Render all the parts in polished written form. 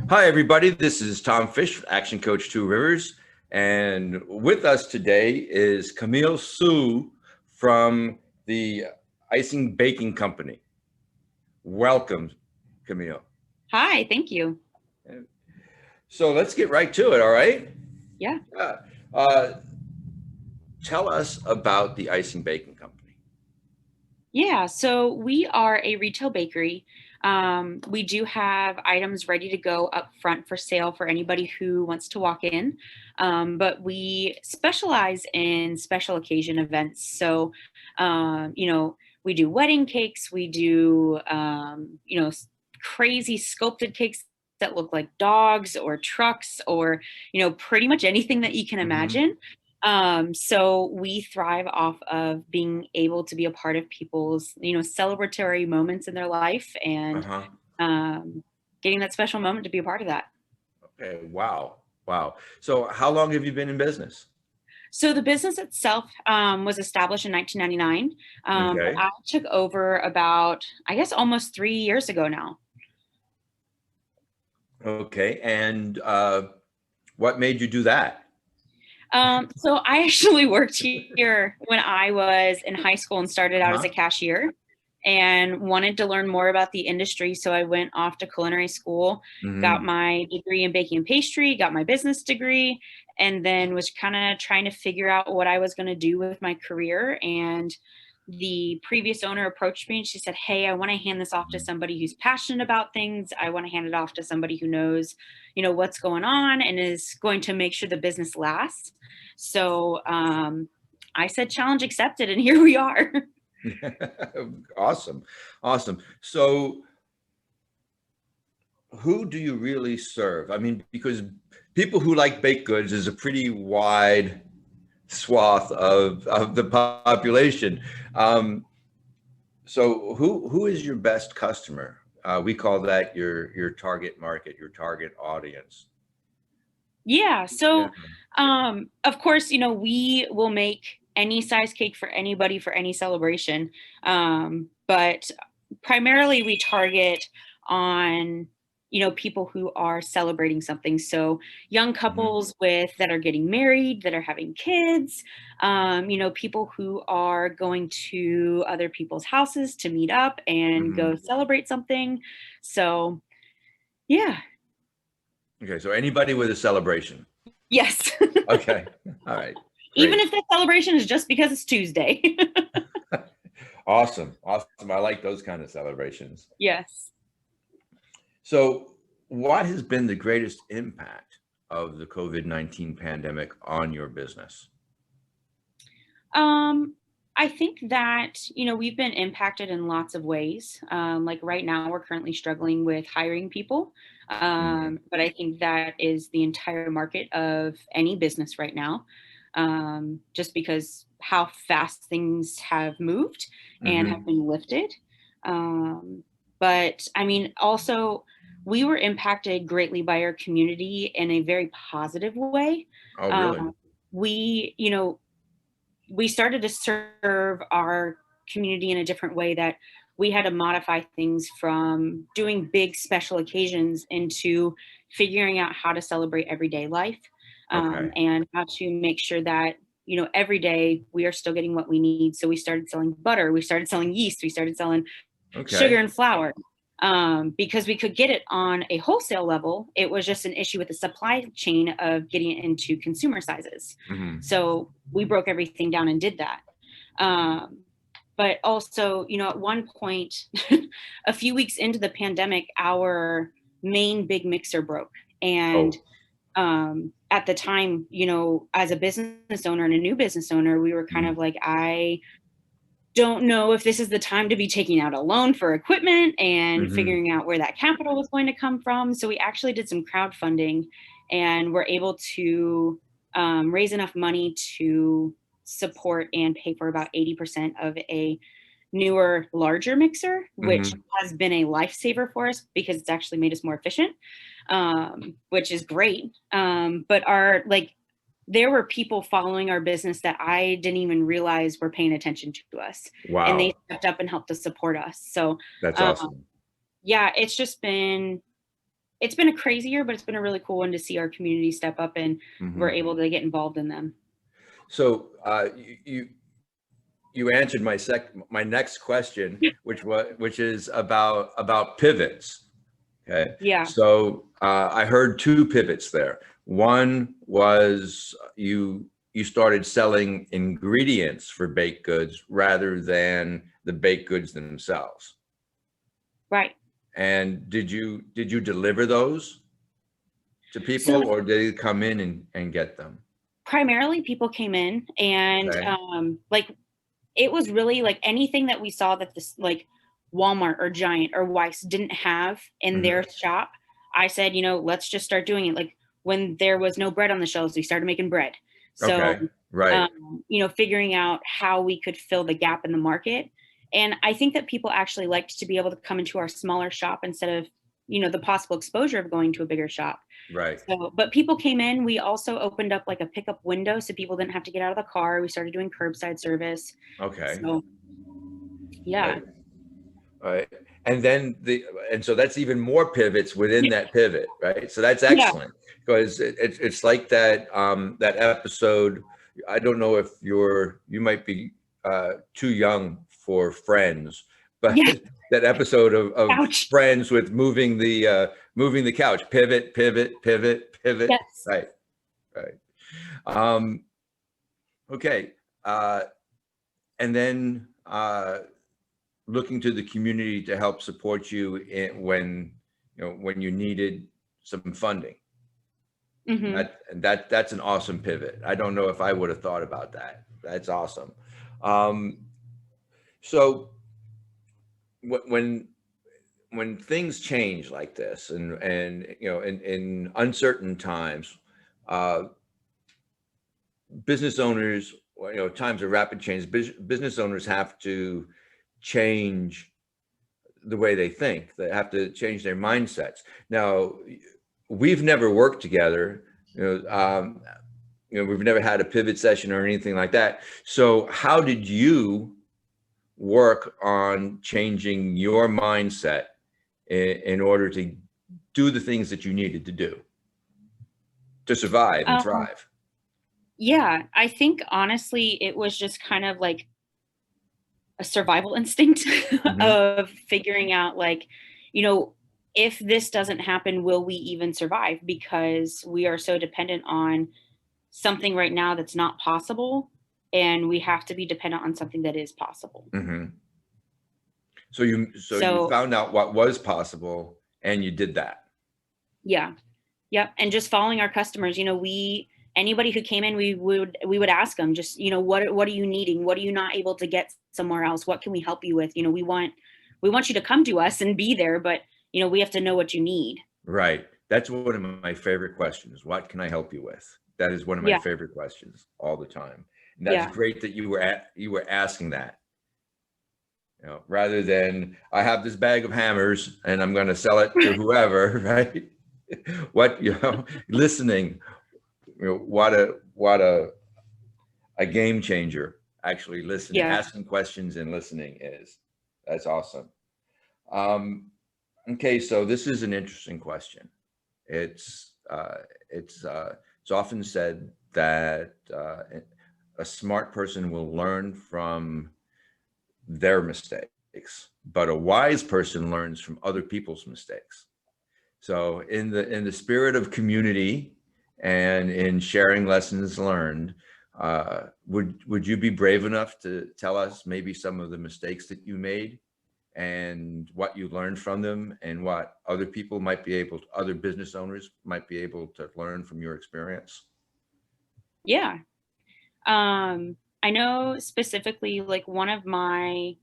Hi, everybody. This is Tom Fish, Action Coach Two Rivers. And with us today is Camille Sue from the Icing Baking Company. Welcome, Camille. Hi, thank you. So let's get right to it, all right? Yeah. Uh, Tell us about the Icing Baking Company. Yeah, so we are a retail bakery. We do have items ready to go up front for sale for anybody who wants to walk in. But we specialize in special occasion events. So, we do wedding cakes, we do, crazy sculpted cakes that look like dogs or trucks or, pretty much anything that you can imagine. So we thrive off of being able to be a part of people's, celebratory moments in their life and Uh-huh. um, getting that special moment to be a part of that. Okay. Wow. Wow. So how long have you been in business? So the business itself was established in 1999, but Okay. I took over about, I guess, almost 3 years ago now. Okay. And what made you do that? So I actually worked here when I was in high school and started out as Uh-huh. a cashier and wanted to learn more about the industry. So I went off to culinary school, got Hmm. my degree in baking and pastry, got my business degree, and then was kind of trying to figure out what I was going to do with my career. And the previous owner approached me and she said, "Hey, I want to hand this off to somebody who's passionate about things. I want to hand it off to somebody who knows, what's going on and is going to make sure the business lasts." So I said, challenge accepted, and here we are. Awesome. Awesome. So who do you really serve? I mean, because people who like baked goods is a pretty wide swath of the population. Um, so who is your best customer? We call that your target market, your target audience. Yeah. Yeah. So, of course, we will make any size cake for anybody for any celebration. But primarily we target on, people who are celebrating something. So young Mhm. couples that are getting married, that are having kids, people who are going to other people's houses to meet up and go Mhm. celebrate something. So, yeah. Okay. So anybody with a celebration. Yes. Okay. All right. Even Great. if that celebration is just because it's Tuesday. Awesome. Awesome. I like those kind of celebrations. Yes. So, what has been the greatest impact of the COVID-19 pandemic on your business? Um, I think that, we've been impacted in lots of ways. Like right now, we're currently struggling with hiring people. Mhm. But I think that is the entire market of any business right now, just because how fast things have moved and have Mhm. been lifted. Um, but I mean, also, we were impacted greatly by our community in a very positive way. Oh, really? Um, we started to serve our community in a different way, that we had to modify things from doing big special occasions into figuring out how to celebrate everyday life, Okay. and how to make sure that every day we are still getting what we need. So we started selling butter, we started selling yeast, we started selling sugar Okay. and flour, because we could get it on a wholesale level. It was just an issue with the supply chain of getting it into consumer sizes. Mhm. So we broke everything down and did that. Um, but also, at one point, a few weeks into the pandemic, our main big mixer broke. And Oh. at the time, as a business owner and a new business owner, we were kind Mhm. of like, I don't know if this is the time to be taking out a loan for equipment and Mhm. figuring out where that capital was going to come from. So we actually did some crowdfunding and were able to raise enough money to support and pay for about 80% of a newer, larger mixer, which Mhm. has been a lifesaver for us because it's actually made us more efficient, which is great. But there were people following our business that I didn't even realize were paying attention to us, and they Wow. stepped up and helped to support us. So, That's um, awesome. yeah, it's just been it's been a crazy year, but it's been a really cool one to see our community step up, and we're Mhm. able to get involved in them. So you answered my next question, which is about pivots. Okay, Yeah. so I heard two pivots there. One was you started selling ingredients for baked goods rather than the baked goods themselves. Right. And did you deliver those to people, So or did they come in and get them? primarily people came in, and Okay. like it was really like anything that we saw that this like Walmart or Giant or Weiss didn't have in Hmm. their shop. I said, let's just start doing it. Like when there was no bread on the shelves, we started making bread. So, Okay. Right. figuring out how we could fill the gap in the market. And I think that people actually liked to be able to come into our smaller shop instead of, the possible exposure of going to a bigger shop. Right. So, but people came in. We also opened up like a pickup window so people didn't have to get out of the car. We started doing curbside service. Okay. So, yeah. Right. Right. And then and so that's even more pivots within that pivot, right? So that's Yeah. excellent, because it's like that episode. I don't know if you might be too young for Friends, but Yeah. that episode of Ouch. Friends with moving the couch, pivot, pivot, pivot, pivot. Yes. Right. Right. Um, okay. And then looking to the community to help support you when you needed some funding. Hmm. That's an awesome pivot. I don't know if I would have thought about that. That's awesome. Um, so when when things change like this, and in uncertain times, uh, business owners, times of rapid change, business owners have to change the way they think. They have to change their mindsets. Now, we've never worked together. We've never had a pivot session or anything like that. So, how did you work on changing your mindset in order to do the things that you needed to do to survive and Um, thrive? yeah, I think honestly, it was just kind of like a survival instinct Hmm. of figuring out like, you know, if this doesn't happen, will we even survive? Because we are so dependent on something right now that's not possible, and we have to be dependent on something that is possible. Hmm. So you So, found out what was possible, and you did that. yeah. Yep, and just following our customers, we anybody who came in, we would ask them just, what are you needing? What are you not able to get somewhere else? What can we help you with? We want you to come to us and be there, but we have to know what you need. Right. That's one of my favorite questions. What can I help you with? That is one of my Yeah, favorite questions all the time. And that's yeah, great that you were asking that. Rather than I have this bag of hammers and I'm going to sell it to whoever, right? Listening, what a game changer actually listening, yeah. asking questions and listening is. That's awesome. Um, okay, so this is an interesting question. It's uh, it's often said that a smart person will learn from their mistakes, but a wise person learns from other people's mistakes. So in the spirit of community and in sharing lessons learned, would you be brave enough to tell us maybe some of the mistakes that you made and what you learned from them, and what other business owners might be able to learn from your experience? Yeah. I know specifically like one of my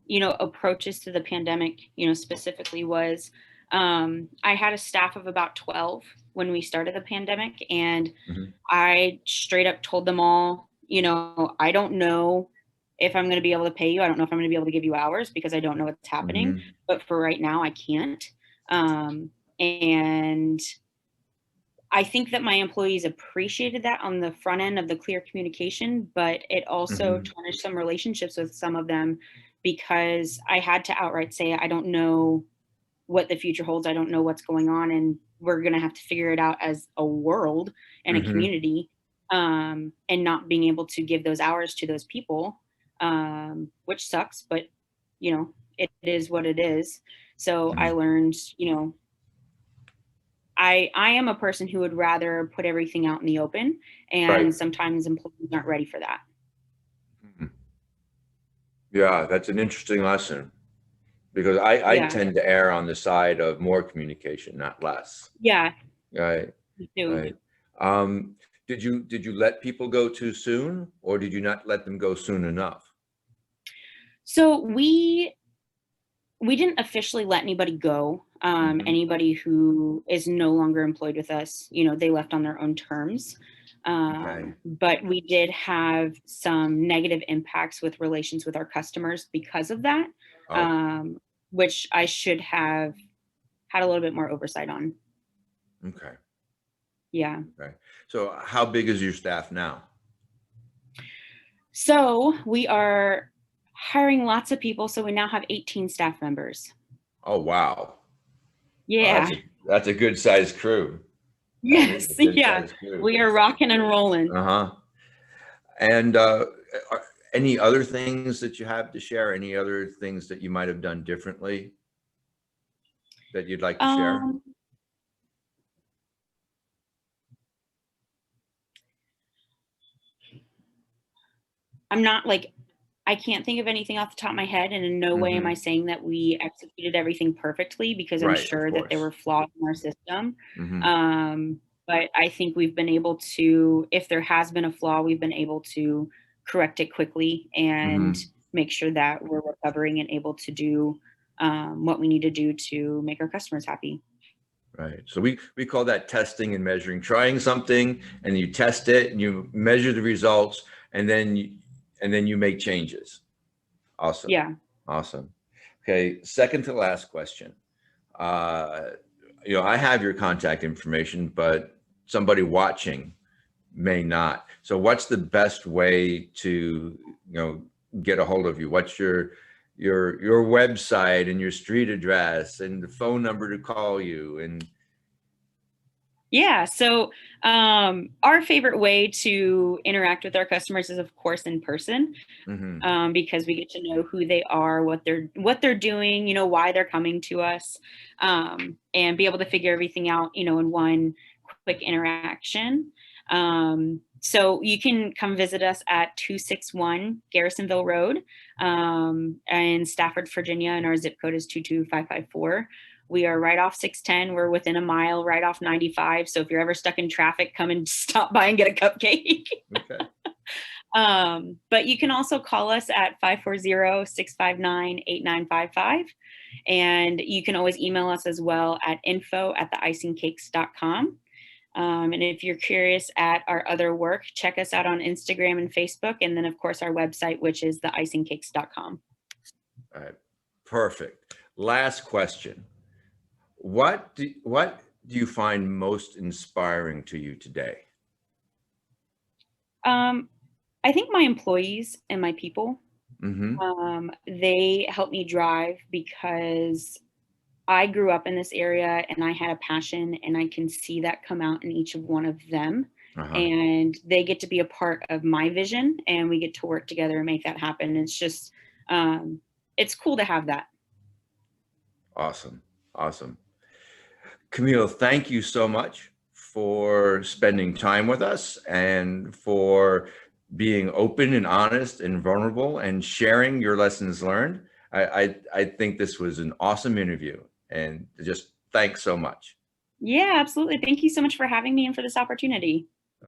approaches to the pandemic, specifically was, I had a staff of about 12 when we started the pandemic, and Hmm. I straight up told them all, I don't know if I'm going to be able to pay you. I don't know if I'm going to be able to give you hours because I don't know what's happening. Hmm. But for right now, I can't. And I think that my employees appreciated that on the front end of the clear communication, but it also Hmm. tarnished some relationships with some of them because I had to outright say, I don't know what the future holds. I don't know what's going on, and we're going to have to figure it out as a world and a community, and not being able to give those hours to those people, which sucks, but you know, it is what it is. So I learned, you know, I am a person who would rather put everything out in the open, and sometimes employees aren't ready for that. Yeah, that's an interesting lesson, because I Yeah. tend to err on the side of more communication, not less. Yeah. Right. Me too. Right. Did you let people go too soon, or did you not let them go soon enough? So we didn't officially let anybody go. Anybody who is no longer employed with us, you know, they left on their own terms. Okay. But we did have some negative impacts with relations with our customers because of that, Oh, which I should have had a little bit more oversight on. okay. Yeah. Okay. So how big is your staff now? So we are hiring lots of people. So we now have 18 staff members. Oh, wow. Oh, Yeah. that's a good sized crew. That is Yes. a good Yeah. sized crew. We are rocking and rolling. Uh-huh. And any other things that you have to share? Any other things that you might have done differently that you'd like to share? I'm not like, I can't think of anything off the top of my head, and in no way am I saying that we executed everything perfectly, because I'm Right, of sure that there course. were flaws in our system. Hmm. But I think we've been able to, if there has been a flaw, we've been able to correct it quickly and Hmm. make sure that we're recovering and able to do what we need to do to make our customers happy. Right. So we call that testing and measuring. Trying something and you test it and you measure the results, and then you make changes. Awesome. Yeah. Awesome. Okay. Second to last question. Uh, I have your contact information, but somebody watching may not. So what's the best way to, get a hold of you? What's your website and your street address and the phone number to call you? And Yeah. So our favorite way to interact with our customers is, of course, in person, because we get to know who they are, what they're doing, you know, why they're coming to us, and be able to figure everything out, you know, in one quick interaction. So you can come visit us at 261 Garrisonville Road, in Stafford, Virginia, and our zip code is 22554. We are right off 610. We're within a mile, right off 95. So if you're ever stuck in traffic, come and stop by and get a cupcake. okay. But you can also call us at 540-659-8955. And you can always email us as well at info@theicingcakes.com. And if you're curious at our other work, check us out on Instagram and Facebook. And then, of course, our website, which is theicingcakes.com. All right. Perfect. Last question. What do you find most inspiring to you today? I think my employees and my people. They help me drive, because I grew up in this area and I had a passion, and I can see that come out in each of one of them. And they get to be a part of my vision, and we get to work together and make that happen. It's just, it's cool to have that. Awesome. Awesome. Camille, thank you so much for spending time with us and for being open and honest and vulnerable and sharing your lessons learned. I think this was an awesome interview, and just thanks so much. Yeah, absolutely. Thank you so much for having me and for this opportunity.